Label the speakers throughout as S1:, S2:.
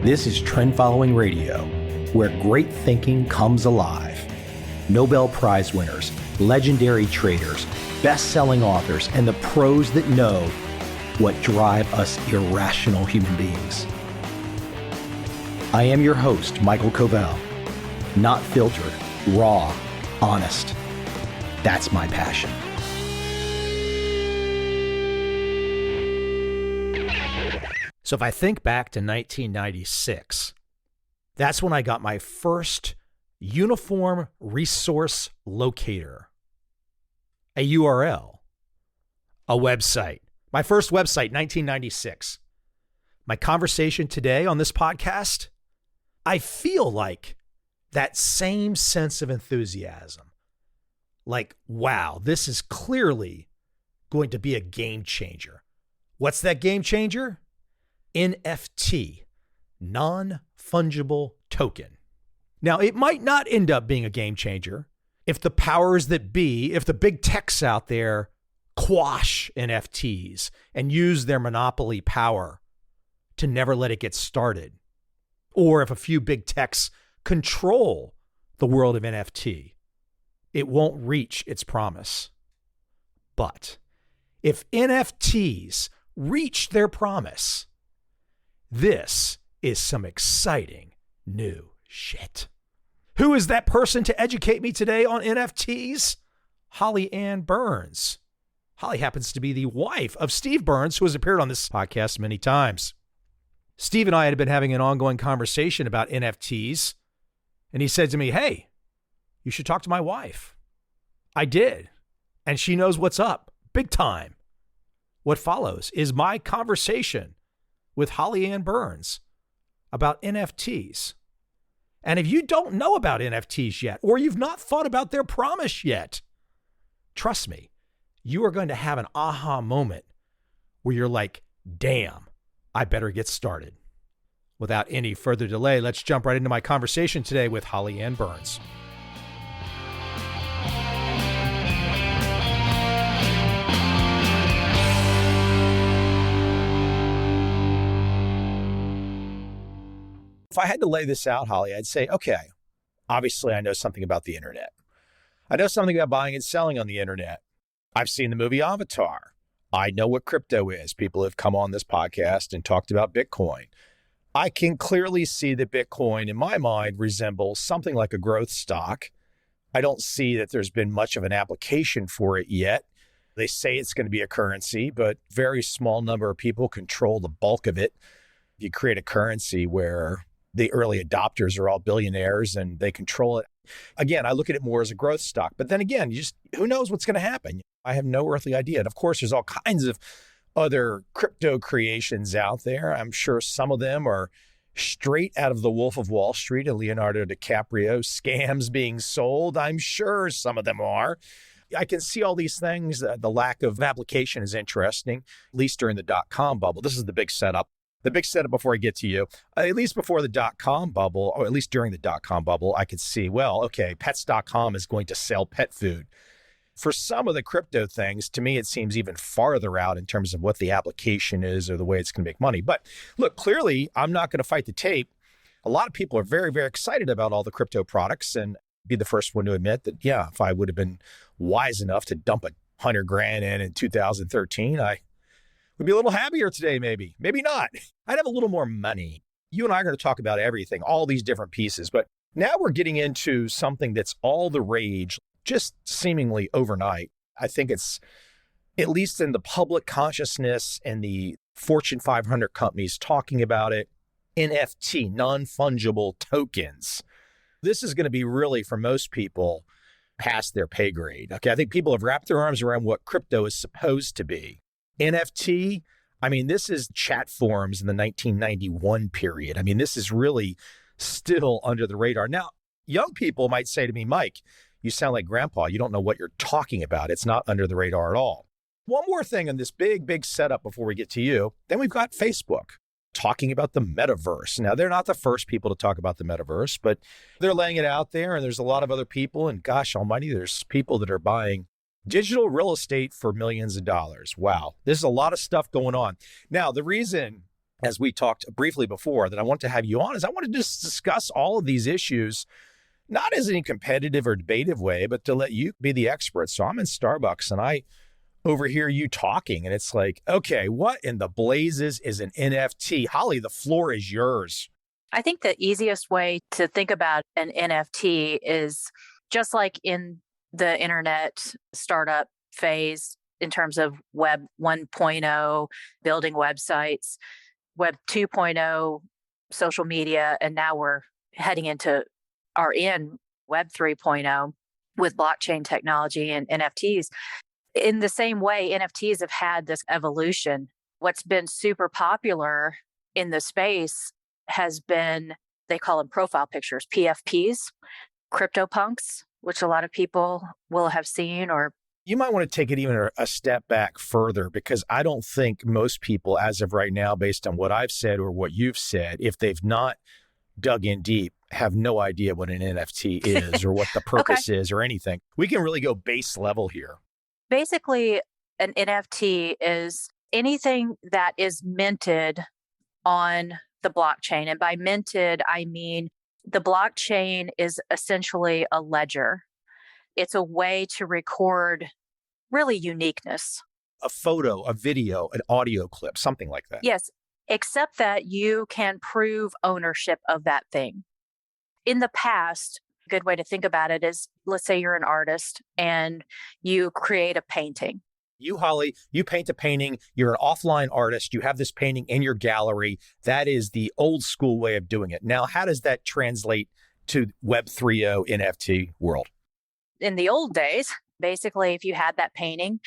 S1: This is Trend Following Radio, where great thinking comes alive. Nobel Prize winners, legendary traders, best-selling authors, and the pros that know what drive us irrational human beings. I am your host, Michael Coveil. Not filtered, raw, honest. That's my passion. So if I think back to 1996, that's when I got my first uniform resource locator, a URL, a website. My first website, 1996. My conversation today on this podcast, I feel like that same sense of enthusiasm. Like, wow, this is clearly going to be a game changer. What's that game changer? NFT, non-fungible token. Now, it might not end up being a game changer if the powers that be, if the big techs out there quash NFTs and use their monopoly power to never let it get started, or if a few big techs control the world of NFT, it won't reach its promise. But if NFTs reach their promise, this is some exciting new shit. Who is that person to educate me today on NFTs? Holly Ann Burns. Holly happens to be the wife of Steve Burns, who has appeared on this podcast many times. Steve and I had been having an ongoing conversation about NFTs, and he said to me, hey, you should talk to my wife. I did, and she knows what's up, big time. What follows is my conversation with Holly Ann Burns about NFTs. And if you don't know about NFTs yet, or you've not thought about their promise yet, trust me, you are going to have an aha moment where you're like, damn, I better get started. Without any further delay, let's jump right into my conversation today with Holly Ann Burns. If I had to lay this out, Holly, I'd say, okay, obviously I know something about the internet. I know something about buying and selling on the internet. I've seen the movie Avatar. I know what crypto is. People have come on this podcast and talked about Bitcoin. I can clearly see that Bitcoin, in my mind, resembles something like a growth stock. I don't see that there's been much of an application for it yet. They say it's going to be a currency, but very small number of people control the bulk of it. You create a currency where the early adopters are all billionaires and they control it. Again, I look at it more as a growth stock. But then again, who knows what's going to happen? I have no earthly idea. And of course, there's all kinds of other crypto creations out there. I'm sure some of them are straight out of The Wolf of Wall Street and Leonardo DiCaprio scams being sold. I'm sure some of them are. I can see all these things. The lack of application is interesting, at least during the dot-com bubble. This is the big setup. The big setup before I get to you, at least before the dot-com bubble, or at least during the dot-com bubble, I could see, well, okay, pets.com is going to sell pet food. For some of the crypto things, to me, it seems even farther out in terms of what the application is or the way it's going to make money. But look, clearly, I'm not going to fight the tape. A lot of people are very, very excited about all the crypto products and be the first one to admit that, yeah, if I would have been wise enough to dump $100,000 in 2013, I would be a little happier today, maybe not. I'd have a little more money. You and I are going to talk about everything, all these different pieces. But now we're getting into something that's all the rage, just seemingly overnight. I think it's, at least in the public consciousness and the Fortune 500 companies talking about it, NFT, non-fungible tokens. This is going to be really, for most people, past their pay grade. Okay, I think people have wrapped their arms around what crypto is supposed to be. NFT, I mean, this is chat forums in the 1991 period. I mean, this is really still under the radar. Now, young people might say to me, Mike, you sound like grandpa. You don't know what you're talking about. It's not under the radar at all. One more thing on this big setup before we get to you. Then we've got Facebook talking about the metaverse. Now, they're not the first people to talk about the metaverse, but they're laying it out there. And there's a lot of other people. And gosh almighty, there's people that are buying digital real estate for millions of dollars. Wow. There's a lot of stuff going on. Now, the reason as we talked briefly before, that I want to have you on is I want to just discuss all of these issues, not as any competitive or debative way, but to let you be the expert. So I'm in Starbucks and I overhear you talking and it's like, okay, what in the blazes is an NFT? Holly, the floor is yours.
S2: I think the easiest way to think about an NFT is just like in the internet startup phase in terms of Web 1.0, building websites, Web 2.0, social media, and now we're heading into are in Web 3.0 with blockchain technology and NFTs. In the same way, NFTs have had this evolution. What's been super popular in the space has been, they call them profile pictures, PFPs, CryptoPunks, which a lot of people will have seen. Or
S1: you might want to take it even a step back further, because I don't think most people as of right now, based on what I've said or what you've said, if they've not dug in deep, have no idea what an NFT is or what the purpose is or anything. We can really go base level here.
S2: Basically, an NFT is anything that is minted on the blockchain. And by minted, I mean the blockchain is essentially a ledger. It's a way to record really uniqueness.
S1: A photo, a video, an audio clip, something like that.
S2: Yes, except that you can prove ownership of that thing. In the past, a good way to think about it is, let's say you're an artist and you create a painting.
S1: You, Holly, you paint a painting. You're an offline artist. You have this painting in your gallery. That is the old school way of doing it. Now, how does that translate to Web 3.0 NFT world?
S2: In the old days, basically, if you had that painting,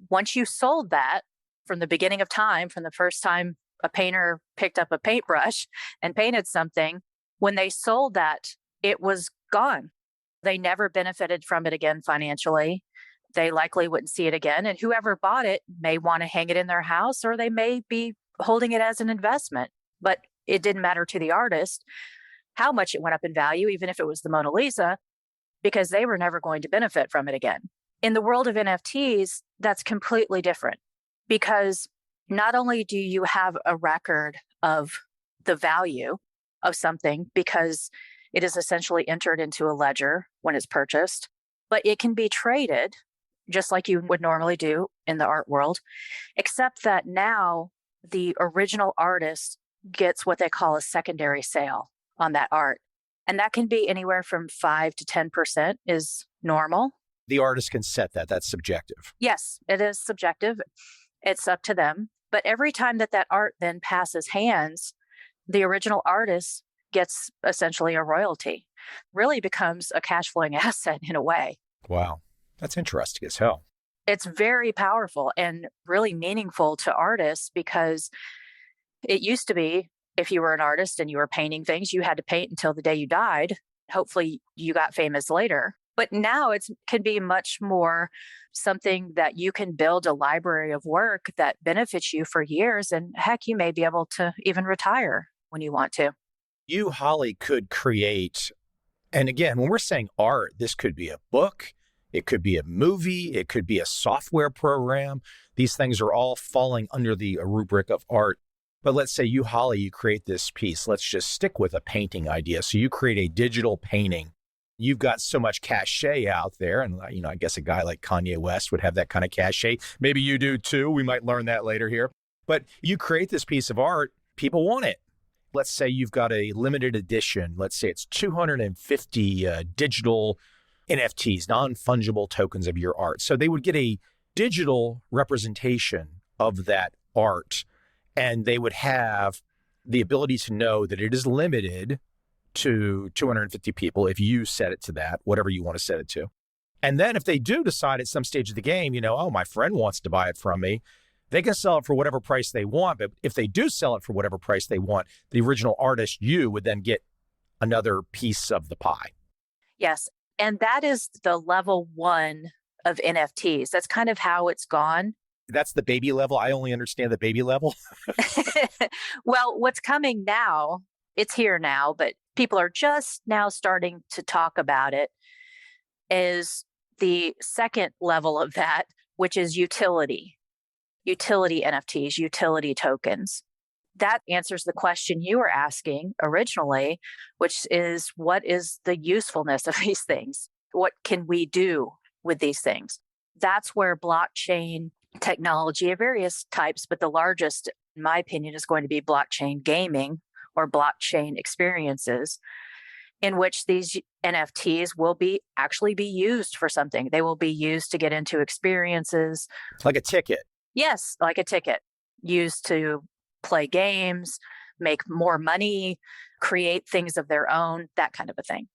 S2: once you sold that from the beginning of time, from the first time a painter picked up a paintbrush and painted something, when they sold that, it was gone. They never benefited from it again financially. They likely wouldn't see it again. And whoever bought it may want to hang it in their house, or they may be holding it as an investment. But it didn't matter to the artist how much it went up in value, even if it was the Mona Lisa, because they were never going to benefit from it again. In the world of NFTs, that's completely different, because not only do you have a record of the value of something, because it is essentially entered into a ledger when it's purchased, but it can be traded just like you would normally do in the art world, except that now the original artist gets what they call a secondary sale on that art. And that can be anywhere from 5 to 10% is normal.
S1: The artist can set that. That's subjective.
S2: Yes, it is subjective. It's up to them. But every time that that art then passes hands, the original artist gets essentially a royalty, really becomes a cash flowing asset in a way.
S1: Wow. That's interesting as hell.
S2: It's very powerful and really meaningful to artists, because it used to be if you were an artist and you were painting things, you had to paint until the day you died. Hopefully you got famous later. But now it can be much more something that you can build a library of work that benefits you for years. And heck, you may be able to even retire when you want to.
S1: You, Holly, could create, and again, when we're saying art, this could be a book, it could be a movie, it could be a software program. These things are all falling under the rubric of art. But let's say you, Holly, you create this piece. Let's just stick with a painting idea. So you create a digital painting. You've got so much cachet out there. And, I guess a guy like Kanye West would have that kind of cachet. Maybe you do too. We might learn that later here. But you create this piece of art, people want it. Let's say you've got a limited edition. Let's say it's 250 digital NFTs, non-fungible tokens of your art. So they would get a digital representation of that art, and they would have the ability to know that it is limited to 250 people if you set it to that, whatever you want to set it to. And then if they do decide at some stage of the game, oh, my friend wants to buy it from me, they can sell it for whatever price they want. But if they do sell it for whatever price they want, the original artist, you would then get another piece of the pie.
S2: Yes. And that is the level 1 of NFTs. That's kind of how it's gone.
S1: That's the baby level. I only understand the baby level.
S2: Well, what's coming now, it's here now, but people are just now starting to talk about it, is the second level of that, which is utility NFTs, utility tokens. That answers the question you were asking originally, which is what is the usefulness of these things? What can we do with these things? That's where blockchain technology of various types, but the largest, in my opinion, is going to be blockchain gaming or blockchain experiences, in which these NFTs will actually be used for something. They will be used to get into experiences.
S1: Like a ticket.
S2: Yes, like a ticket, used to play games, make more money, create things of their own, that kind of a thing.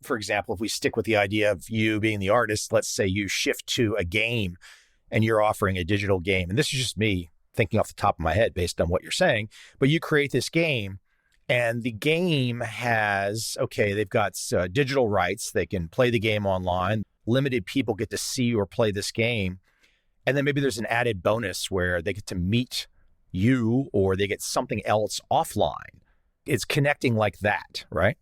S1: For example, if we stick with the idea of you being the artist, let's say you shift to a game and you're offering a digital game. And this is just me thinking off the top of my head based on what you're saying, but you create this game and the game has, they've got digital rights. They can play the game online. Limited people get to see or play this game. And then maybe there's an added bonus where they get to meet you or they get something else offline. It's connecting like that, right?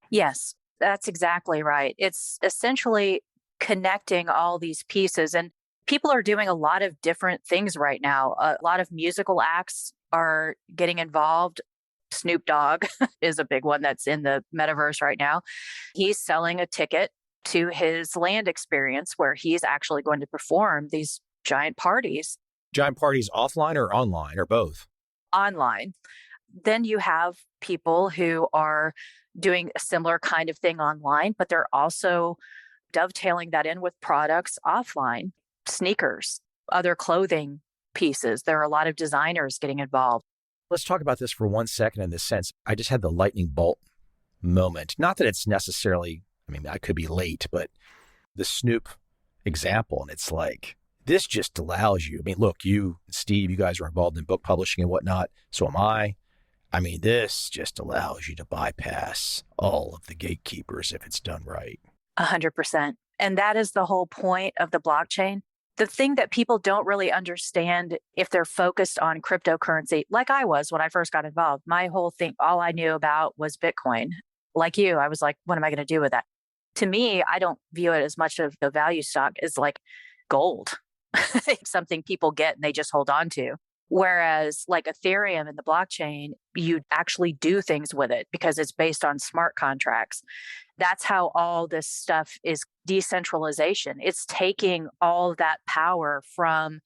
S2: Yes, that's exactly right. It's essentially connecting all these pieces. And people are doing a lot of different things right now. A lot of musical acts are getting involved. Snoop Dogg is a big one that's in the metaverse right now. He's selling a ticket to his land experience where he's actually going to perform these giant parties.
S1: Giant parties offline or online or both?
S2: Online. Then you have people who are doing a similar kind of thing online, but they're also dovetailing that in with products offline, sneakers, other clothing pieces. There are a lot of designers getting involved.
S1: Let's talk about this for 1 second in this sense. I just had the lightning bolt moment. Not that it's necessarily, I could be late, but the Snoop example, and it's like, this just allows you, look, you, Steve, you guys are involved in book publishing and whatnot. So am I. This just allows you to bypass all of the gatekeepers if it's done right.
S2: 100%. And that is the whole point of the blockchain. The thing that people don't really understand if they're focused on cryptocurrency, like I was when I first got involved, my whole thing, all I knew about was Bitcoin. Like you, I was like, what am I going to do with that? To me, I don't view it as much of a value stock as like gold. Something people get and they just hold on to. Whereas like Ethereum and the blockchain, you actually do things with it because it's based on smart contracts. That's how all this stuff is decentralization. It's taking all that power from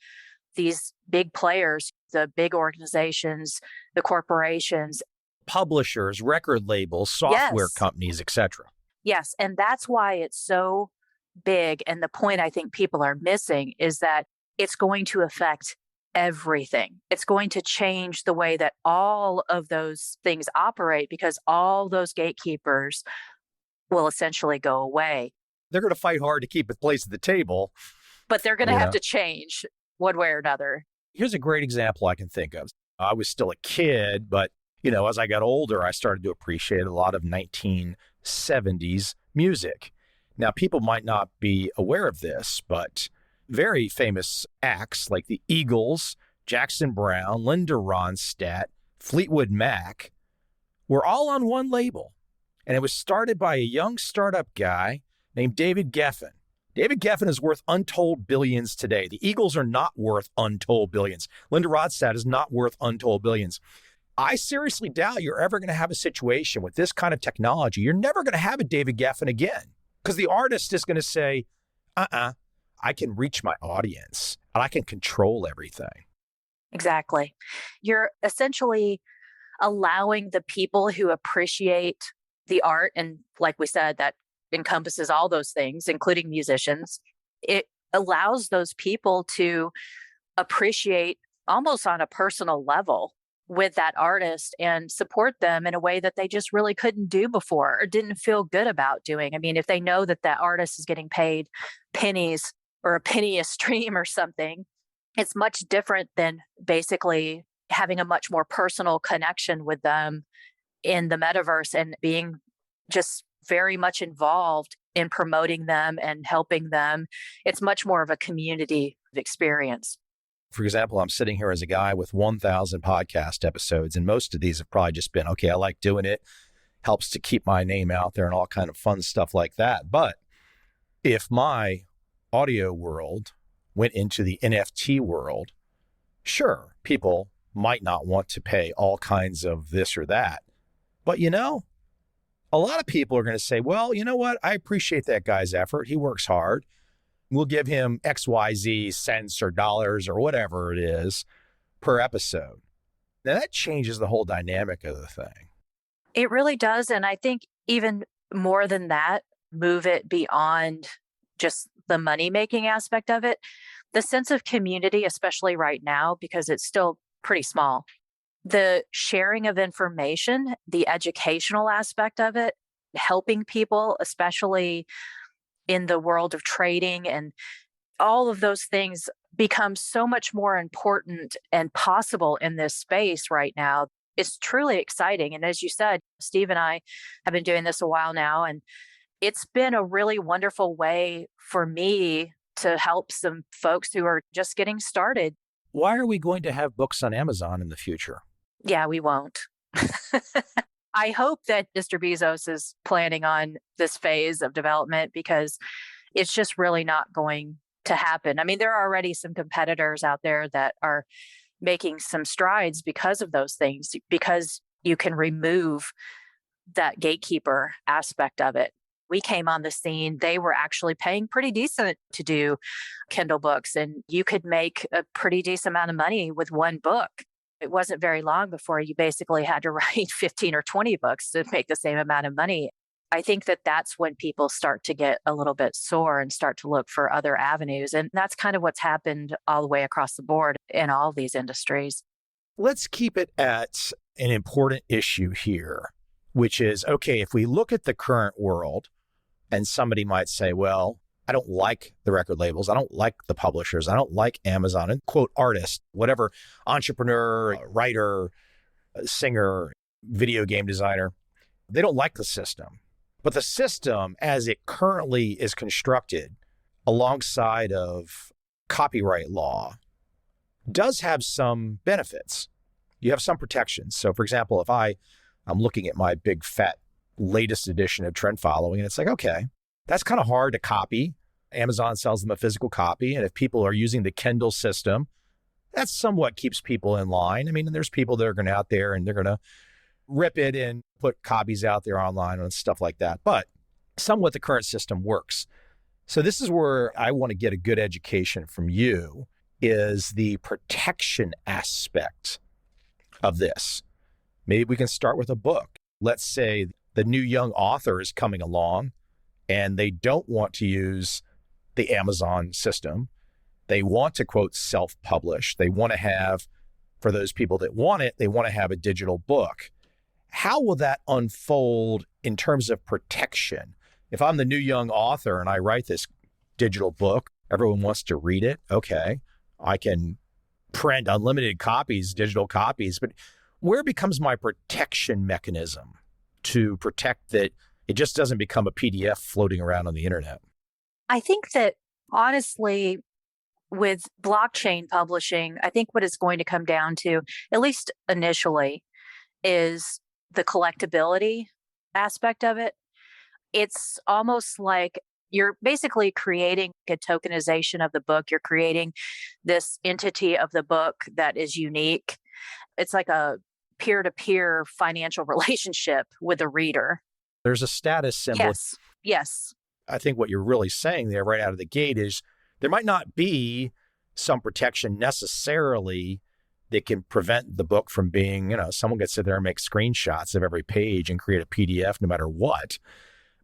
S2: these big players, the big organizations, the corporations.
S1: Publishers, record labels, software companies, etc.
S2: Yes. And that's why it's so big. And the point I think people are missing is that it's going to affect everything. It's going to change the way that all of those things operate because all those gatekeepers will essentially go away.
S1: They're going to fight hard to keep a place at the table.
S2: But they're going to have to change one way or another.
S1: Here's a great example I can think of. I was still a kid, but as I got older, I started to appreciate a lot of 1970s music. Now, people might not be aware of this, but very famous acts like the Eagles, Jackson Browne, Linda Ronstadt, Fleetwood Mac were all on one label. And it was started by a young startup guy named David Geffen. David Geffen is worth untold billions today. The Eagles are not worth untold billions. Linda Ronstadt is not worth untold billions. I seriously doubt you're ever going to have a situation with this kind of technology. You're never going to have a David Geffen again because the artist is going to say, I can reach my audience and I can control everything.
S2: Exactly. You're essentially allowing the people who appreciate the art, and like we said, that encompasses all those things, including musicians. It allows those people to appreciate almost on a personal level with that artist and support them in a way that they just really couldn't do before or didn't feel good about doing. If they know that that artist is getting paid pennies or a penny a stream or something, it's much different than basically having a much more personal connection with them in the metaverse and being just very much involved in promoting them and helping them. It's much more of a community experience.
S1: For example, I'm sitting here as a guy with 1,000 podcast episodes, and most of these have probably just been, okay, I like doing it, helps to keep my name out there and all kind of fun stuff like that. But if my audio world went into the NFT world, sure, people might not want to pay all kinds of this or that. But a lot of people are going to say, well, you know what? I appreciate that guy's effort. He works hard. We'll give him XYZ cents or dollars or whatever it is per episode. Now that changes the whole dynamic of the thing.
S2: It really does. And I think even more than that, move it beyond just the money-making aspect of it. The sense of community, especially right now, because it's still pretty small. The sharing of information, the educational aspect of it, helping people, especially in the world of trading, and all of those things become so much more important and possible in this space right now. It's truly exciting. And as you said, Steve and I have been doing this a while now, and it's been a really wonderful way for me to help some folks who are just getting started.
S1: Why are we going to have books on Amazon in the future?
S2: Yeah, we won't. I hope that Mr. Bezos is planning on this phase of development, because it's just really not going to happen. I mean, there are already some competitors out there that are making some strides because of those things, because you can remove that gatekeeper aspect of it. We came on the scene, they were actually paying pretty decent to do Kindle books, and you could make a pretty decent amount of money with one book. It wasn't very long before you basically had to write 15 or 20 books to make the same amount of money. I think that that's when people start to get a little bit sore and start to look for other avenues. And that's kind of what's happened all the way across the board in all these industries.
S1: Let's keep it at an important issue here, which is, okay, if we look at the current world, and somebody might say, well, I don't like the record labels. I don't like the publishers. I don't like Amazon and quote artist, whatever, entrepreneur, writer, singer, video game designer. They don't like the system. But the system as it currently is constructed alongside of copyright law does have some benefits. You have some protections. So for example, if I'm looking at my big fat latest edition of Trend Following, and it's like, okay, that's kind of hard to copy. Amazon sells them a physical copy. And if people are using the Kindle system, that somewhat keeps people in line. I mean, there's people that are going to out there and they're going to rip it and put copies out there online and stuff like that. But somewhat the current system works. So this is where I want to get a good education from you, is the protection aspect of this. Maybe we can start with a book. Let's say the new young author is coming along and they don't want to use the Amazon system. They want to, quote, self-publish. They want to have, for those people that want it, they want to have a digital book. How will that unfold in terms of protection? If I'm the new young author and I write this digital book, everyone wants to read it. Okay, I can print unlimited copies, digital copies, but where becomes my protection mechanism to protect that it just doesn't become a PDF floating around on the internet?
S2: I think that honestly, with blockchain publishing, I think what it's going to come down to, at least initially, is the collectability aspect of it. It's almost like you're basically creating a tokenization of the book. You're creating this entity of the book that is unique. It's like a peer-to-peer financial relationship with the reader.
S1: There's a status symbol.
S2: Yes.
S1: I think what you're really saying there right out of the gate is there might not be some protection necessarily that can prevent the book from being, someone could sit there and make screenshots of every page and create a PDF no matter what.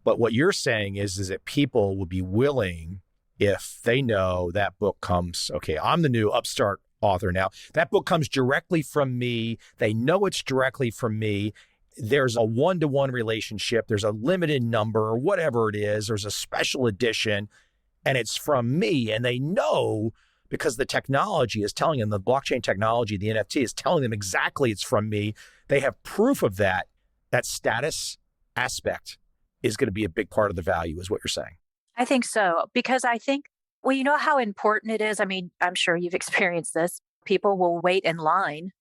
S1: But what you're saying is that people would be willing, if they know that book comes, okay, I'm the new upstart author now. That book comes directly from me. They know it's directly from me. There's a one-to-one relationship. There's a limited number or whatever it is. There's a special edition and it's from me. And they know because the technology is telling them, the blockchain technology, the NFT is telling them exactly it's from me. They have proof of that. That status aspect is going to be a big part of the value, is what you're saying.
S2: I think so, because I think, well, you know how important it is? I mean, I'm sure you've experienced this. People will wait in line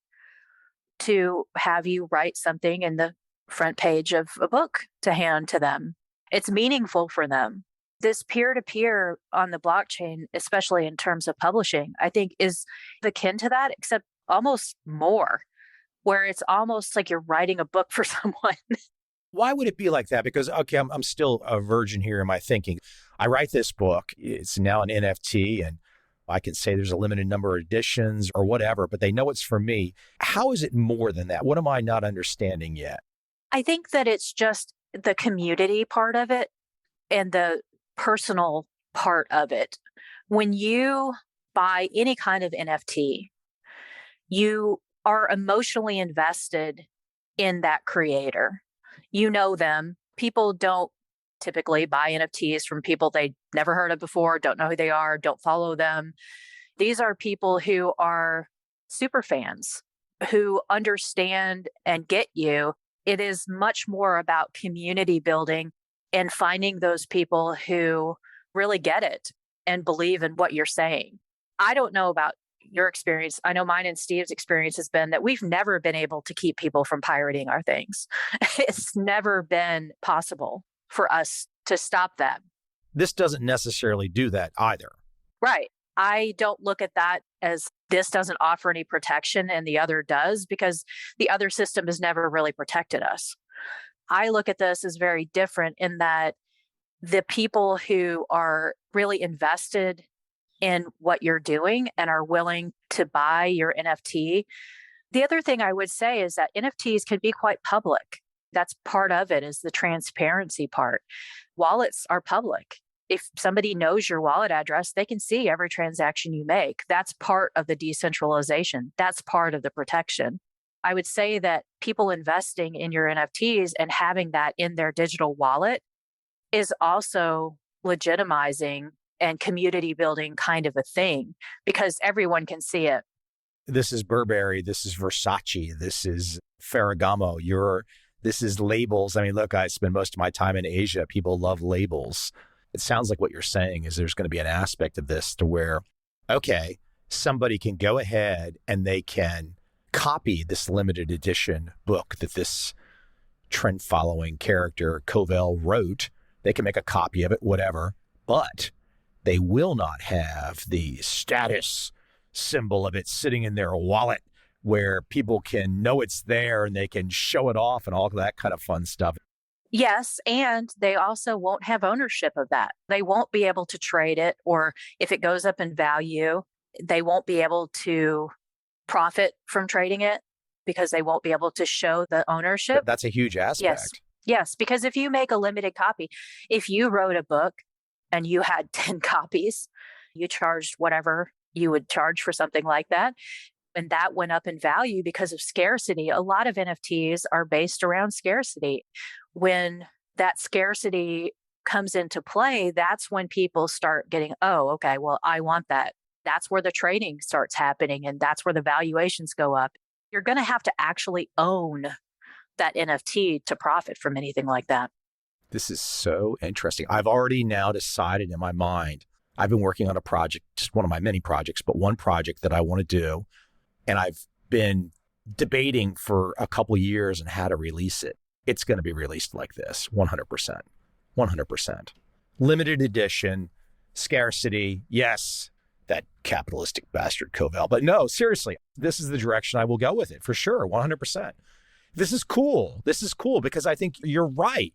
S2: to have you write something in the front page of a book to hand to them. It's meaningful for them. This peer-to-peer on the blockchain, especially in terms of publishing, I think is akin to that, except almost more, where it's almost like you're writing a book for someone.
S1: Why would it be like that? Because, okay, I'm still a virgin here in my thinking. I write this book. It's now an NFT, and I can say there's a limited number of editions or whatever, but they know it's for me. How is it more than that? What am I not understanding yet?
S2: I think that it's just the community part of it and the personal part of it. When you buy any kind of NFT, you are emotionally invested in that creator. You know them. People don't typically buy NFTs from people they never heard of before, don't know who they are, don't follow them. These are people who are super fans who understand and get you. It is much more about community building and finding those people who really get it and believe in what you're saying. I don't know about your experience. I know mine and Steve's experience has been that we've never been able to keep people from pirating our things. It's never been possible for us to stop them.
S1: This doesn't necessarily do that either.
S2: Right. I don't look at that as this doesn't offer any protection and the other does, because the other system has never really protected us. I look at this as very different in that the people who are really invested in what you're doing and are willing to buy your NFT. The other thing I would say is that NFTs can be quite public. That's part of it, is the transparency part. Wallets are public. If somebody knows your wallet address, they can see every transaction you make. That's part of the decentralization. That's part of the protection. I would say that people investing in your NFTs and having that in their digital wallet is also legitimizing and community building kind of a thing, because everyone can see it.
S1: This is Burberry. This is Versace. This is Ferragamo. This is labels. I mean, look, I spend most of my time in Asia. People love labels. It sounds like what you're saying is there's going to be an aspect of this to where, okay, somebody can go ahead and they can copy this limited edition book that this trend following character Coveil wrote. They can make a copy of it, whatever, but they will not have the status symbol of it sitting in their wallet where people can know it's there and they can show it off and all that kind of fun stuff.
S2: Yes, and they also won't have ownership of that. They won't be able to trade it, or if it goes up in value, they won't be able to profit from trading it because they won't be able to show the ownership.
S1: That's a huge aspect.
S2: Yes, because if you make a limited copy, if you wrote a book and you had 10 copies, you charged whatever you would charge for something like that, and that went up in value because of scarcity. A lot of NFTs are based around scarcity. When that scarcity comes into play, that's when people start getting, oh, okay, well, I want that. That's where the trading starts happening, and that's where the valuations go up. You're going to have to actually own that NFT to profit from anything like that.
S1: This is so interesting. I've already now decided in my mind, I've been working on a project, just one of my many projects, but one project that I want to do. And I've been debating for a couple of years on how to release it. It's going to be released like this, 100%. 100%. Limited edition, scarcity, yes, that capitalistic bastard Coveil. But no, seriously, this is the direction I will go with it for sure, 100%. This is cool. This is cool because I think you're right.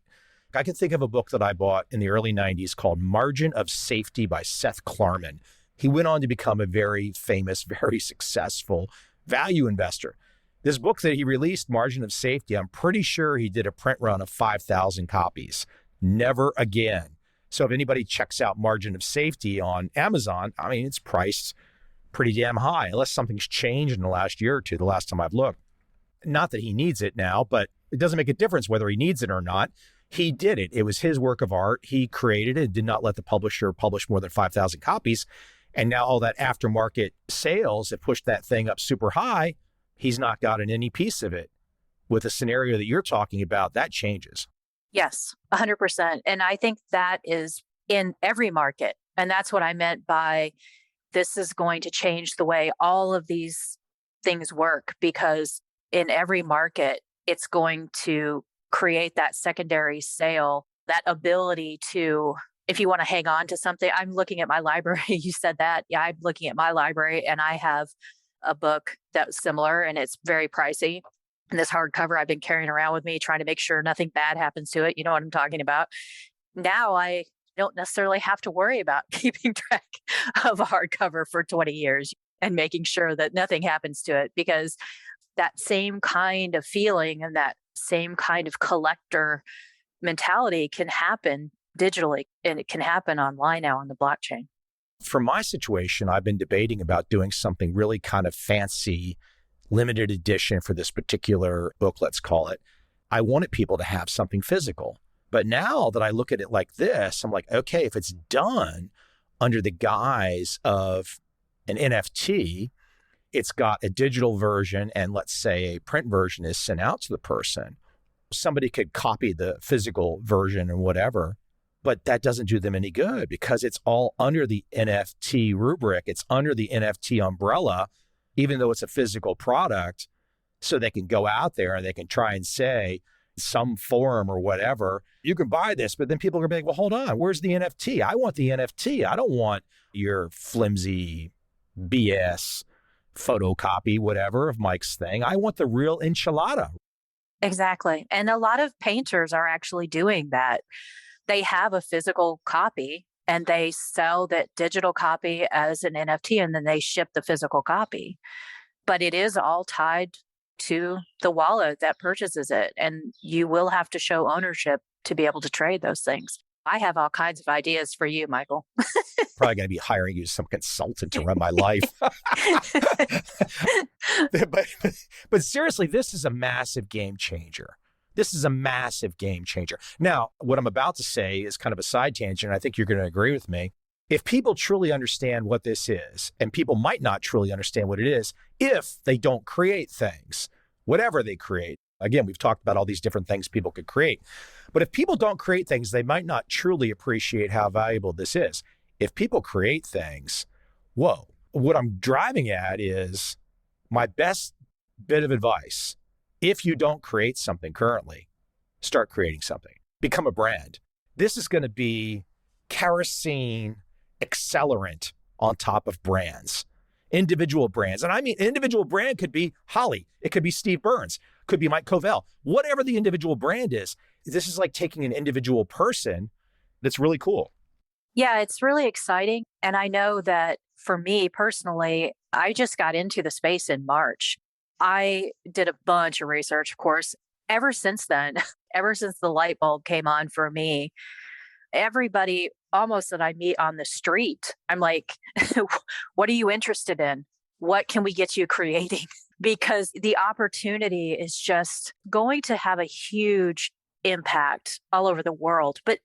S1: I can think of a book that I bought in the early 90s called Margin of Safety by Seth Klarman. He went on to become a very famous, very successful value investor. This book that he released, Margin of Safety, I'm pretty sure he did a print run of 5,000 copies. Never again. So if anybody checks out Margin of Safety on Amazon, I mean, it's priced pretty damn high, unless something's changed in the last year or two, the last time I've looked. Not that he needs it now, but it doesn't make a difference whether he needs it or not. He did it. It was his work of art. He created it, did not let the publisher publish more than 5,000 copies. And now all that aftermarket sales have pushed that thing up super high. He's not gotten any piece of it. With a scenario that you're talking about, that changes.
S2: Yes, 100%. And I think that is in every market. And that's what I meant by this is going to change the way all of these things work, because in every market, it's going to create that secondary sale, that ability to, if you want to hang on to something. I'm looking at my library. You said that. Yeah, I'm looking at my library and I have a book that's similar and it's very pricey. And this hardcover I've been carrying around with me, trying to make sure nothing bad happens to it. You know what I'm talking about. Now I don't necessarily have to worry about keeping track of a hardcover for 20 years and making sure that nothing happens to it, because that same kind of feeling and that same kind of collector mentality can happen digitally, and it can happen online now on the blockchain.
S1: For my situation, I've been debating about doing something really kind of fancy, limited edition for this particular book, let's call it. I wanted people to have something physical. But now that I look at it like this, I'm like, okay, if it's done under the guise of an NFT, it's got a digital version, and let's say a print version is sent out to the person. Somebody could copy the physical version or whatever, but that doesn't do them any good because it's all under the NFT rubric. It's under the NFT umbrella, even though it's a physical product. So they can go out there and they can try and say some forum or whatever, you can buy this, but then people are going to be like, well, hold on, where's the NFT? I want the NFT. I don't want your flimsy BS photocopy, whatever, of Mike's thing. I want the real enchilada.
S2: Exactly. And a lot of painters are actually doing that. They have a physical copy and they sell that digital copy as an NFT, and then they ship the physical copy. But it is all tied to the wallet that purchases it. And you will have to show ownership to be able to trade those things. I have all kinds of ideas for you, Michael.
S1: Probably going to be hiring you as some consultant to run my life. but seriously, this is a massive game changer. This is a massive game changer. Now, what I'm about to say is kind of a side tangent. I think you're going to agree with me. If people truly understand what this is, and people might not truly understand what it is if they don't create things, whatever they create. Again, we've talked about all these different things people could create. But if people don't create things, they might not truly appreciate how valuable this is. If people create things, whoa, what I'm driving at is my best bit of advice. If you don't create something currently, start creating something. Become a brand. This is going to be kerosene accelerant on top of brands, individual brands. And I mean, an individual brand could be Holly. It could be Steve Burns, could be Mike Covell, whatever the individual brand is. This is like taking an individual person. That's really cool.
S2: Yeah, it's really exciting. And I know that for me personally, I just got into the space in March. I did a bunch of research, of course. Ever since then, ever since the light bulb came on for me, everybody almost that I meet on the street, I'm like, what are you interested in? What can we get you creating? Because the opportunity is just going to have a huge impact all over the world. But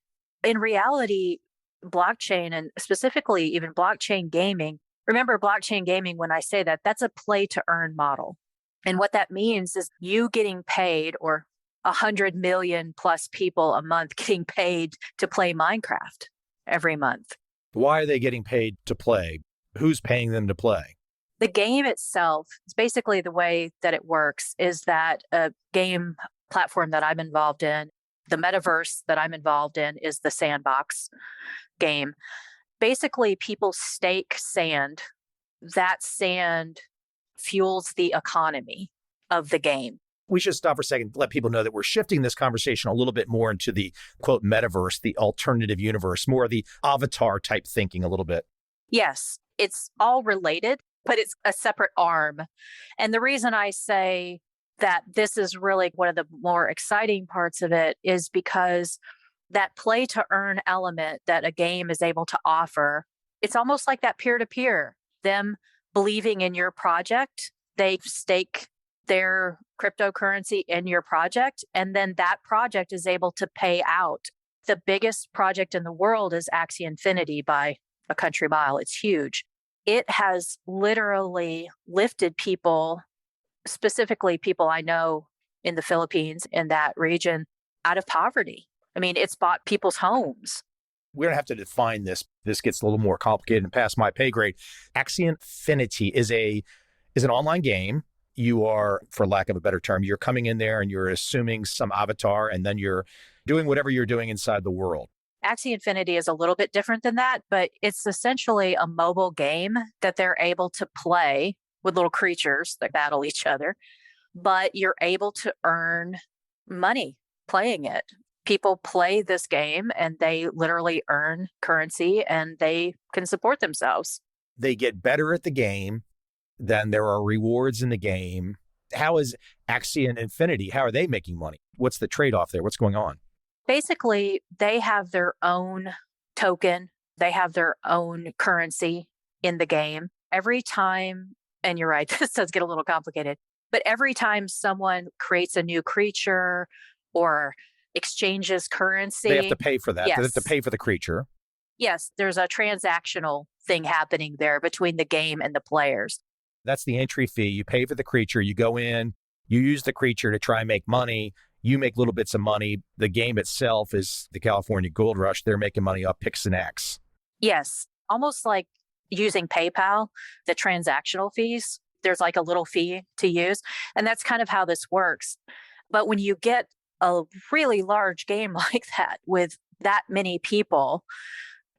S2: in reality, blockchain, and specifically even blockchain gaming, remember blockchain gaming, when I say that, that's a play to earn model. And what that means is you getting paid, or 100 million plus people a month getting paid to play Minecraft every month.
S1: Why are they getting paid to play? Who's paying them to play?
S2: The game itself, is basically the way that it works is that a game platform that I'm involved in, the metaverse that I'm involved in, is the sandbox game. Basically, people stake sand. That sand fuels the economy of the game.
S1: We should stop for a second to let people know that we're shifting this conversation a little bit more into the, quote, metaverse, the alternative universe, more the avatar type thinking a little bit.
S2: Yes, it's all related, but it's a separate arm. And the reason I say that this is really one of the more exciting parts of it is because that play to earn element that a game is able to offer, it's almost like that peer-to-peer, them believing in your project. They stake their cryptocurrency in your project, and then that project is able to pay out. The biggest project in the world is Axie Infinity by a country mile. It's huge. It has literally lifted people, specifically people I know in the Philippines, in that region, out of poverty. I mean, it's bought people's homes.
S1: We're going to have to define this. This gets a little more complicated and past my pay grade. Axie Infinity is an online game. You are, for lack of a better term, you're coming in there and you're assuming some avatar, and then you're doing whatever you're doing inside the world.
S2: Axie Infinity is a little bit different than that, but it's essentially a mobile game that they're able to play with little creatures that battle each other, but you're able to earn money playing it. People play this game and they literally earn currency and they can support themselves.
S1: They get better at the game, then there are rewards in the game. How is Axie and Infinity? How are they making money? What's the trade-off there? What's going on?
S2: Basically, they have their own token, they have their own currency in the game. Every time, and you're right, this does get a little complicated, but every time someone creates a new creature or exchanges currency,
S1: They have to pay for that.
S2: Yes.
S1: They have to pay for the creature.
S2: Yes, there's a transactional thing happening there between the game and the players.
S1: That's the entry fee. You pay for the creature. You go in, you use the creature to try and make money. You make little bits of money. The game itself is the California Gold Rush. They're making money off Pix and X.
S2: Yes, almost like using PayPal, the transactional fees. There's like a little fee to use. And that's kind of how this works. But when you get a really large game like that with that many people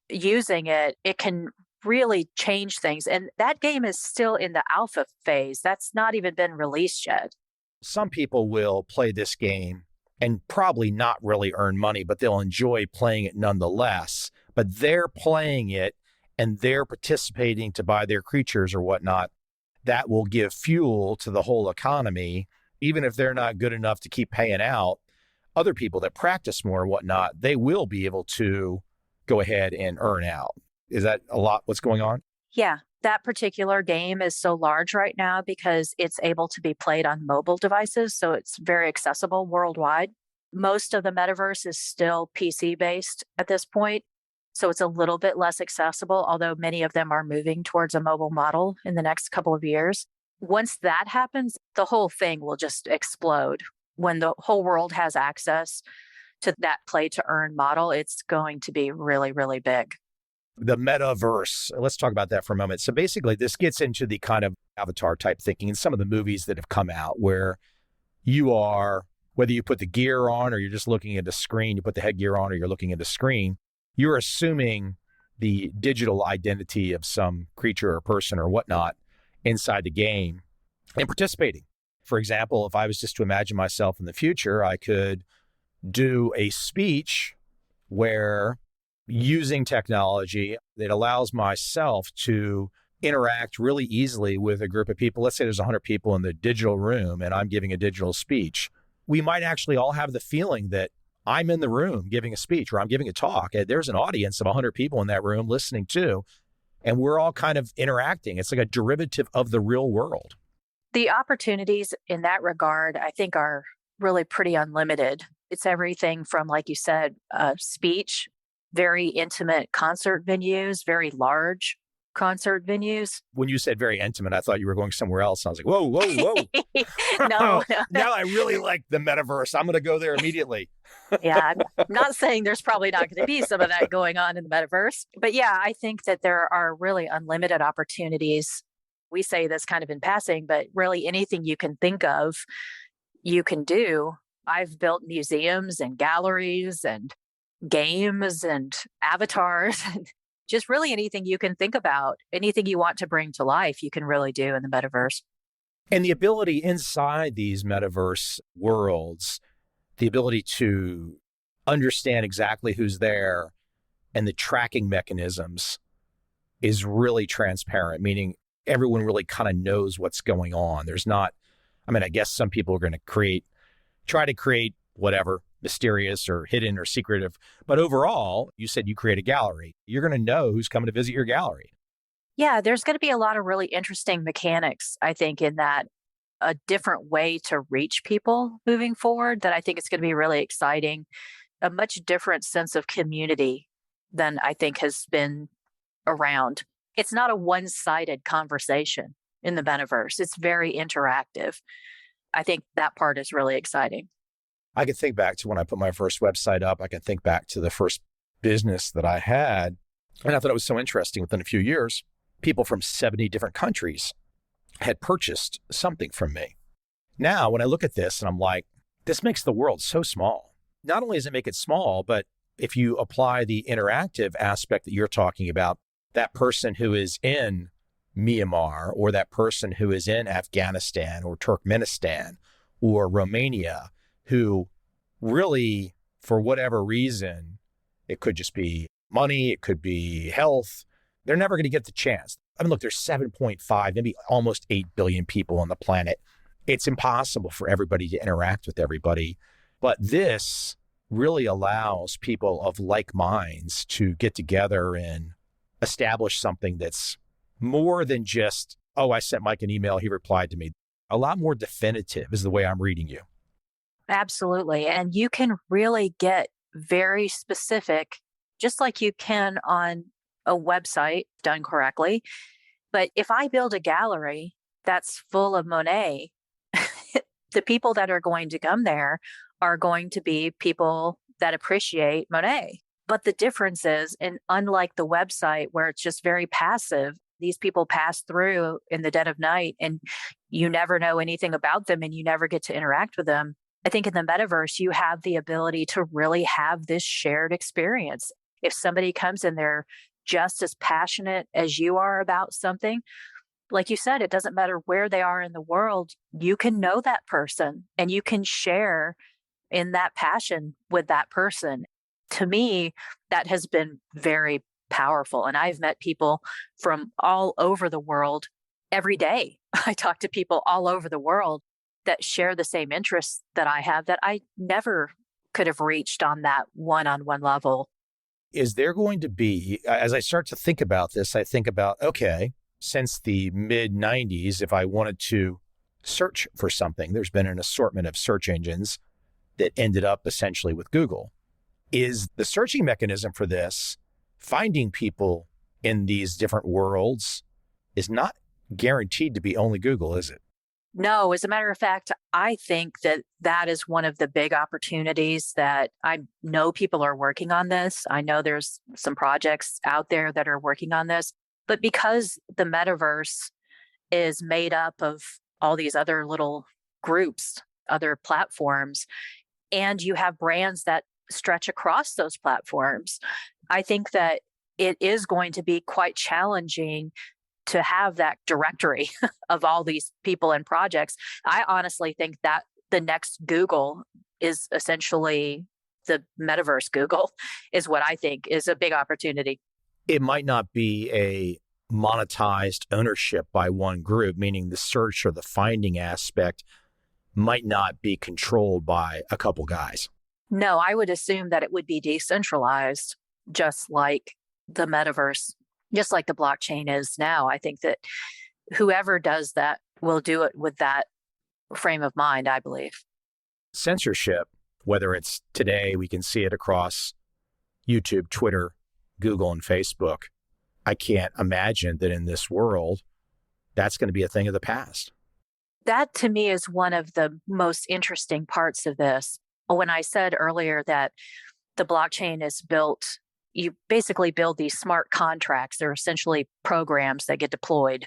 S2: using it, it can really change things. And that game is still in the alpha phase. That's not even been released yet.
S1: Some people will play this game and probably not really earn money, but they'll enjoy playing it nonetheless. But they're playing it and they're participating to buy their creatures or whatnot. That will give fuel to the whole economy. Even if they're not good enough to keep paying out, other people that practice more or whatnot, they will be able to go ahead and earn out. Is that a lot what's going on?
S2: Yeah, that particular game is so large right now because it's able to be played on mobile devices. So it's very accessible worldwide. Most of the metaverse is still PC based at this point. So it's a little bit less accessible, although many of them are moving towards a mobile model in the next couple of years. Once that happens, the whole thing will just explode. When the whole world has access to that play to earn model, it's going to be really, really big.
S1: The metaverse. Let's talk about that for a moment. So basically, this gets into the kind of avatar type thinking in some of the movies that have come out where you are, whether you put the gear on or you're just looking at a screen, you put the headgear on or you're looking at a screen, you're assuming the digital identity of some creature or person or whatnot inside the game and participating. For example, if I was just to imagine myself in the future, I could do a speech where using technology that allows myself to interact really easily with a group of people. Let's say there's 100 people in the digital room and I'm giving a digital speech. We might actually all have the feeling that I'm in the room giving a speech or I'm giving a talk. There's an audience of 100 people in that room listening too, and we're all kind of interacting. It's like a derivative of the real world.
S2: The opportunities in that regard, I think, are really pretty unlimited. It's everything from, like you said, speech, very intimate concert venues, very large concert venues.
S1: When you said very intimate, I thought you were going somewhere else. I was like, whoa, whoa, whoa.
S2: No.
S1: Now I really like the metaverse. I'm going to go there immediately.
S2: Yeah, I'm not saying there's probably not going to be some of that going on in the metaverse. But yeah, I think that there are really unlimited opportunities. We say this kind of in passing, but really anything you can think of, you can do. I've built museums and galleries and games and avatars and just really anything you can think about, anything you want to bring to life, you can really do in the metaverse.
S1: And the ability inside these metaverse worlds, the ability to understand exactly who's there and the tracking mechanisms is really transparent, meaning everyone really kind of knows what's going on. There's not, I guess some people are going to try to create whatever, mysterious or hidden or secretive. But overall, you said you create a gallery. You're going to know who's coming to visit your gallery.
S2: Yeah, there's going to be a lot of really interesting mechanics, I think, in that, a different way to reach people moving forward that I think it's going to be really exciting. A much different sense of community than I think has been around. It's not a one-sided conversation in the metaverse. It's very interactive. I think that part is really exciting.
S1: I can think back to when I put my first website up. I can think back to the first business that I had. And I thought it was so interesting. Within a few years, people from 70 different countries had purchased something from me. Now, when I look at this and I'm like, this makes the world so small. Not only does it make it small, but if you apply the interactive aspect that you're talking about, that person who is in Myanmar, or that person who is in Afghanistan or Turkmenistan or Romania, who really, for whatever reason, it could just be money, it could be health, they're never going to get the chance. I mean, look, there's 7.5, maybe almost 8 billion people on the planet. It's impossible for everybody to interact with everybody. But this really allows people of like minds to get together and establish something that's more than just, oh, I sent Mike an email, he replied to me. A lot more definitive is the way I'm reading you.
S2: Absolutely. And you can really get very specific, just like you can on a website done correctly. But if I build a gallery that's full of Monet, the people that are going to come there are going to be people that appreciate Monet. But the difference is, and unlike the website where it's just very passive, these people pass through in the dead of night and you never know anything about them and you never get to interact with them. I think in the metaverse, you have the ability to really have this shared experience. If somebody comes in there just as passionate as you are about something, like you said, it doesn't matter where they are in the world, you can know that person and you can share in that passion with that person. To me, that has been very powerful. And I've met people from all over the world every day. I talk to people all over the world that share the same interests that I have that I never could have reached on that one-on-one level.
S1: Is there going to be, as I start to think about this, I think about, okay, since the mid 90s, if I wanted to search for something, there's been an assortment of search engines that ended up essentially with Google. Is the searching mechanism for this, finding people in these different worlds, is not guaranteed to be only Google, is it?
S2: No, as a matter of fact, I think that that is one of the big opportunities that I know people are working on this. I know there's some projects out there that are working on this, but because the metaverse is made up of all these other little groups, other platforms, and you have brands that stretch across those platforms, I think that it is going to be quite challenging to have that directory of all these people and projects. I honestly think that the next Google is essentially the metaverse Google, is what I think is a big opportunity.
S1: It might not be a monetized ownership by one group, meaning the search or the finding aspect might not be controlled by a couple guys.
S2: No, I would assume that it would be decentralized, just like the metaverse, just like the blockchain is now. I think that whoever does that will do it with that frame of mind, I believe.
S1: Censorship, whether it's today, we can see it across YouTube, Twitter, Google, and Facebook. I can't imagine that in this world, that's going to be a thing of the past.
S2: That to me is one of the most interesting parts of this. When I said earlier that the blockchain is built, you basically build these smart contracts. They're essentially programs that get deployed.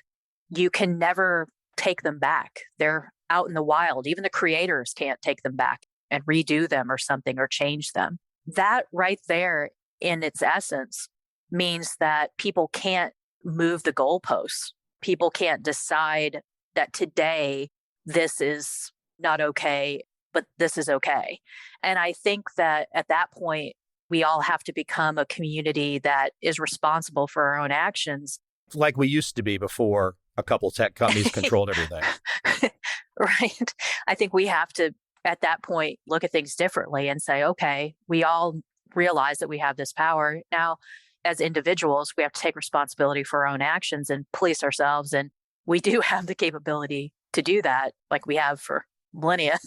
S2: You can never take them back. They're out in the wild. Even the creators can't take them back and redo them or something or change them. That right there in its essence means that people can't move the goalposts. People can't decide that today this is not okay, but this is okay. And I think that at that point, we all have to become a community that is responsible for our own actions.
S1: Like we used to be before a couple tech companies controlled everything.
S2: Right. I think we have to, at that point, look at things differently and say, okay, we all realize that we have this power. Now, as individuals, we have to take responsibility for our own actions and police ourselves. And we do have the capability to do that, like we have for millennia.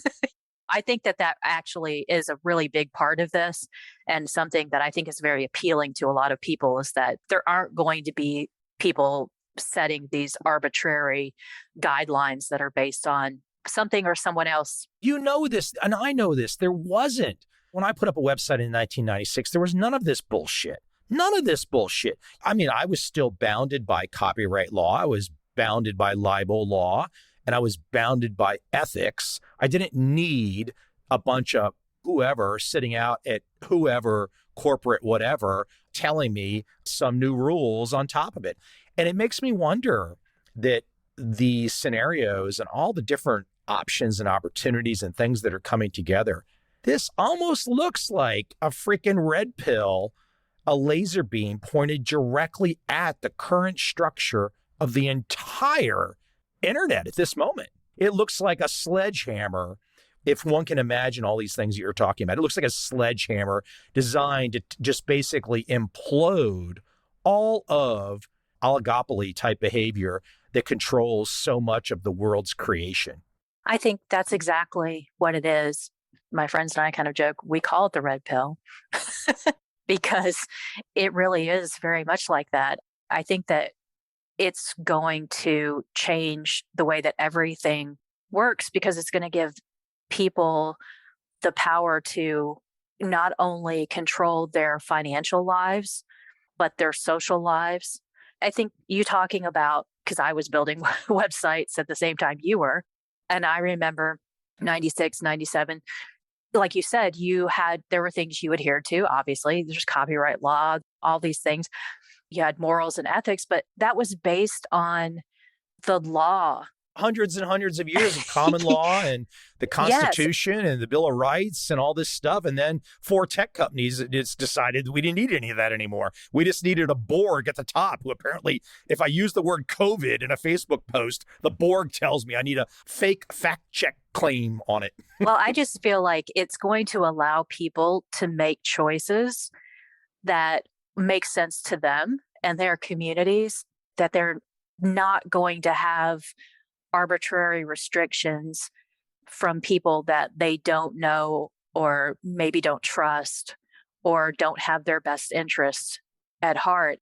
S2: I think that that actually is a really big part of this, and something that I think is very appealing to a lot of people is that there aren't going to be people setting these arbitrary guidelines that are based on something or someone else.
S1: You know this, and I know this. There wasn't. When I put up a website in 1996, there was none of this bullshit. None of this bullshit. I mean, I was still bounded by copyright law. I was bounded by libel law, and I was bounded by ethics. I didn't need a bunch of whoever sitting out at whoever corporate whatever telling me some new rules on top of it. And it makes me wonder, that the scenarios and all the different options and opportunities and things that are coming together, this almost looks like a freaking red pill, a laser beam pointed directly at the current structure of the entire internet at this moment. It looks like a sledgehammer, if one can imagine all these things that you're talking about. It looks like a sledgehammer designed to just basically implode all of oligopoly type behavior that controls so much of the world's creation.
S2: I think that's exactly what it is. My friends and I kind of joke, we call it the red pill because it really is very much like that. I think that it's going to change the way that everything works because it's going to give people the power to not only control their financial lives, but their social lives. I think you talking about, because I was building websites at the same time you were, and I remember 96, 97, like you said, there were things you adhered to, obviously. There's copyright law, all these things. You had morals and ethics, but that was based on the law.
S1: Hundreds and hundreds of years of common law and the Constitution yes. and the Bill of Rights and all this stuff. And then 4 tech companies just decided we didn't need any of that anymore. We just needed a Borg at the top who apparently, if I use the word COVID in a Facebook post, the Borg tells me I need a fake fact check claim on it.
S2: Well, I just feel like it's going to allow people to make choices that make sense to them and their communities, that they're not going to have arbitrary restrictions from people that they don't know or maybe don't trust or don't have their best interest at heart.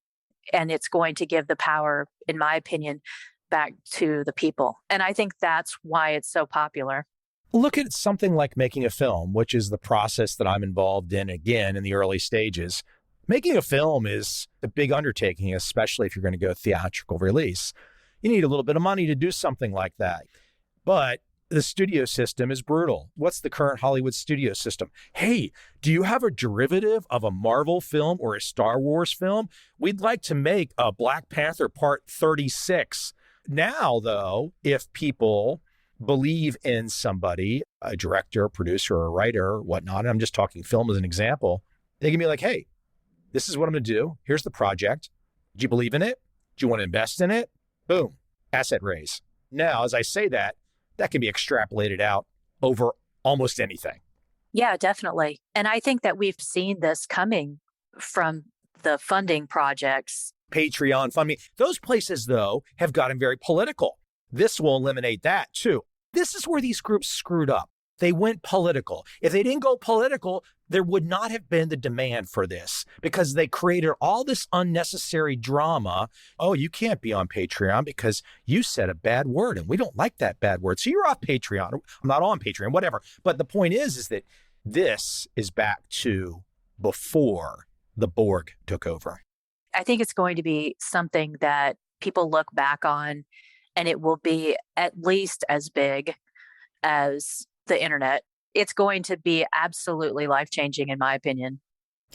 S2: And it's going to give the power, in my opinion, back to the people. And I think that's why it's so popular.
S1: Look at something like making a film, which is the process that I'm involved in, again, in the early stages. Making a film is a big undertaking, especially if you're going to go theatrical release. You need a little bit of money to do something like that. But the studio system is brutal. What's the current Hollywood studio system? Hey, do you have a derivative of a Marvel film or a Star Wars film? We'd like to make a Black Panther Part 36. Now, though, if people believe in somebody, a director, producer, or a writer, or whatnot, and I'm just talking film as an example, they can be like, hey, this is what I'm going to do. Here's the project. Do you believe in it? Do you want to invest in it? Boom, asset raise. Now, as I say that can be extrapolated out over almost anything.
S2: Yeah, definitely. And I think that we've seen this coming from the funding projects.
S1: Patreon funding. Those places, though, have gotten very political. This will eliminate that, too. This is where these groups screwed up. They went political. If they didn't go political, there would not have been the demand for this because they created all this unnecessary drama. Oh, you can't be on Patreon because you said a bad word and we don't like that bad word. So you're off Patreon. I'm not on Patreon, whatever. But the point is that this is back to before the Borg took over.
S2: I think it's going to be something that people look back on and it will be at least as big as the internet. It's going to be absolutely life-changing, in my opinion.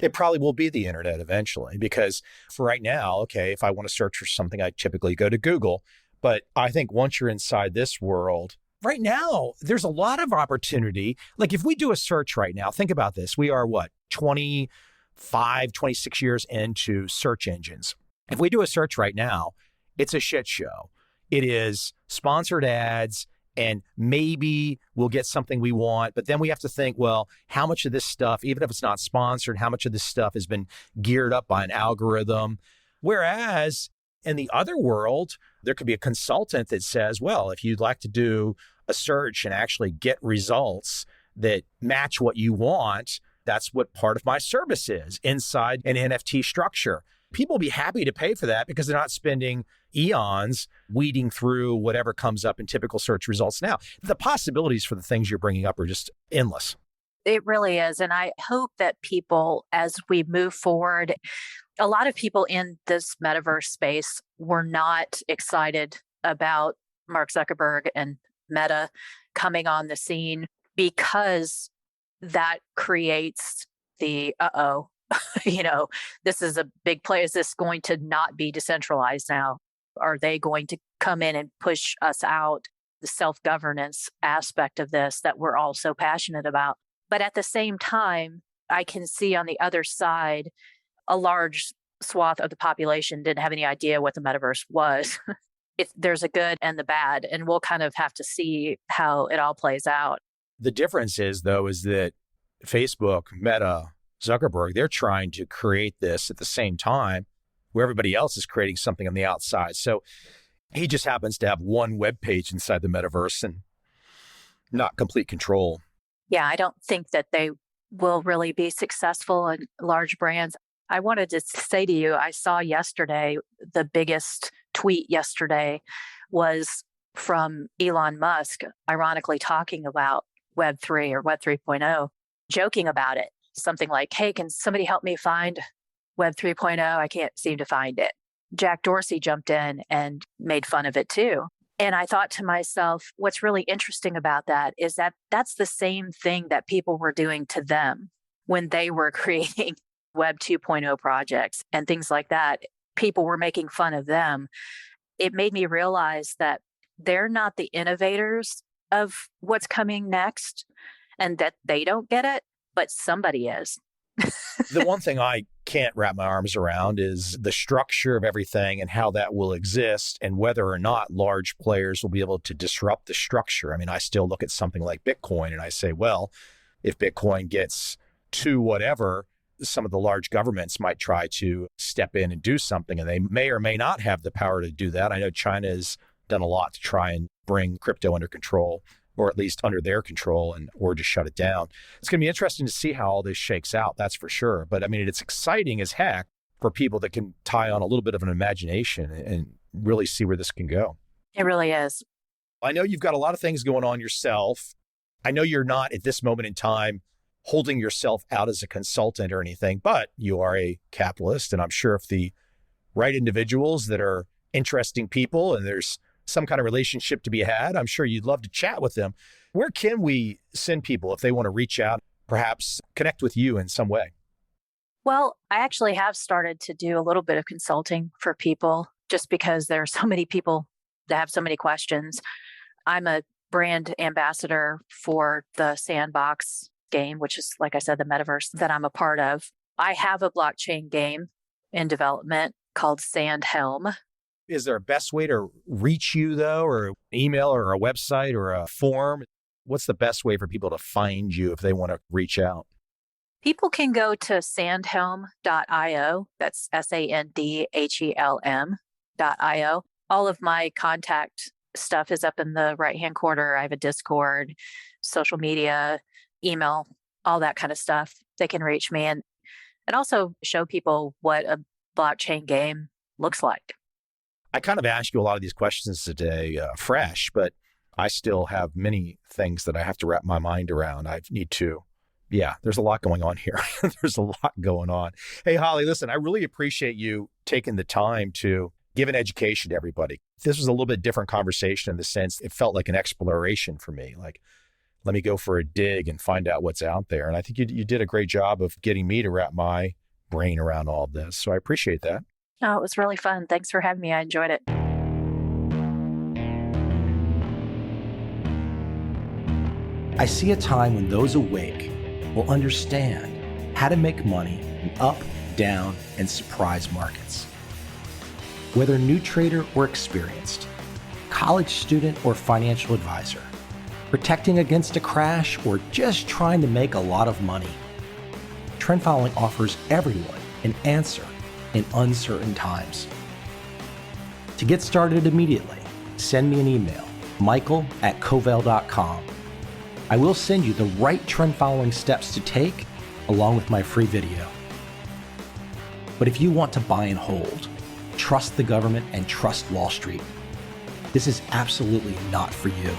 S1: It probably will be the internet eventually, because for right now, okay, if I want to search for something, I typically go to Google. But I think once you're inside this world, right now, there's a lot of opportunity. Like if we do a search right now, think about this. We are 25, 26 years into search engines. If we do a search right now, it's a shit show. It is sponsored ads, and maybe we'll get something we want, but then we have to think, well, how much of this stuff, even if it's not sponsored, how much of this stuff has been geared up by an algorithm? Whereas in the other world, there could be a consultant that says, well, if you'd like to do a search and actually get results that match what you want, that's what part of my service is inside an NFT structure. People will be happy to pay for that because they're not spending eons weeding through whatever comes up in typical search results now. The possibilities for the things you're bringing up are just endless.
S2: It really is. And I hope that people, as we move forward, a lot of people in this metaverse space were not excited about Mark Zuckerberg and Meta coming on the scene because that creates the, this is a big play. Is this going to not be decentralized now? Are they going to come in and push us out? The self-governance aspect of this that we're all so passionate about. But at the same time, I can see on the other side, a large swath of the population didn't have any idea what the metaverse was. If there's a good and the bad, and we'll kind of have to see how it all plays out.
S1: The difference is, though, is that Facebook, Meta, Zuckerberg, they're trying to create this at the same time where everybody else is creating something on the outside. So he just happens to have one web page inside the metaverse and not complete control.
S2: Yeah, I don't think that they will really be successful in large brands. I wanted to say to you, I saw yesterday, the biggest tweet yesterday was from Elon Musk, ironically talking about Web3 or Web 3.0, joking about it. Something like, hey, can somebody help me find Web 3.0? I can't seem to find it. Jack Dorsey jumped in and made fun of it too. And I thought to myself, what's really interesting about that is that that's the same thing that people were doing to them when they were creating Web 2.0 projects and things like that. People were making fun of them. It made me realize that they're not the innovators of what's coming next and that they don't get it, but somebody is.
S1: The one thing I can't wrap my arms around is the structure of everything and how that will exist and whether or not large players will be able to disrupt the structure. I mean, I still look at something like Bitcoin and I say, well, if Bitcoin gets to whatever, some of the large governments might try to step in and do something, and they may or may not have the power to do that. I know China has done a lot to try and bring crypto under control, or at least under their control, or just shut it down. It's going to be interesting to see how all this shakes out, that's for sure. But I mean, it's exciting as heck for people that can tie on a little bit of an imagination and really see where this can go.
S2: It really is.
S1: I know you've got a lot of things going on yourself. I know you're not at this moment in time holding yourself out as a consultant or anything, but you are a capitalist. And I'm sure if the right individuals that are interesting people and there's some kind of relationship to be had, I'm sure you'd love to chat with them. Where can we send people if they want to reach out, perhaps connect with you in some way?
S2: Well, I actually have started to do a little bit of consulting for people just because there are so many people that have so many questions. I'm a brand ambassador for the Sandbox game, which is, like I said, the metaverse that I'm a part of. I have a blockchain game in development called Sandhelm.
S1: Is there a best way to reach you, though, or an email or a website or a form? What's the best way for people to find you if they want to reach out?
S2: People can go to sandhelm.io. That's SANDHELM.io. All of my contact stuff is up in the right-hand corner. I have a Discord, social media, email, all that kind of stuff. They can reach me and also show people what a blockchain game looks like.
S1: I kind of asked you a lot of these questions today fresh, but I still have many things that I have to wrap my mind around. I need to, there's a lot going on here. There's a lot going on. Hey, Holly, listen, I really appreciate you taking the time to give an education to everybody. This was a little bit different conversation in the sense it felt like an exploration for me. Like, let me go for a dig and find out what's out there. And I think you did a great job of getting me to wrap my brain around all of this. So I appreciate that.
S2: Oh, it was really fun. Thanks for having me. I enjoyed it.
S3: I see a time when those awake will understand how to make money in up, down, and surprise markets. Whether new trader or experienced, college student or financial advisor, protecting against a crash or just trying to make a lot of money, Trend Following offers everyone an answer in uncertain times. To get started immediately, send me an email, michael@covel.com. I will send you the right trend following steps to take along with my free video. But if you want to buy and hold, trust the government and trust Wall Street, this is absolutely not for you.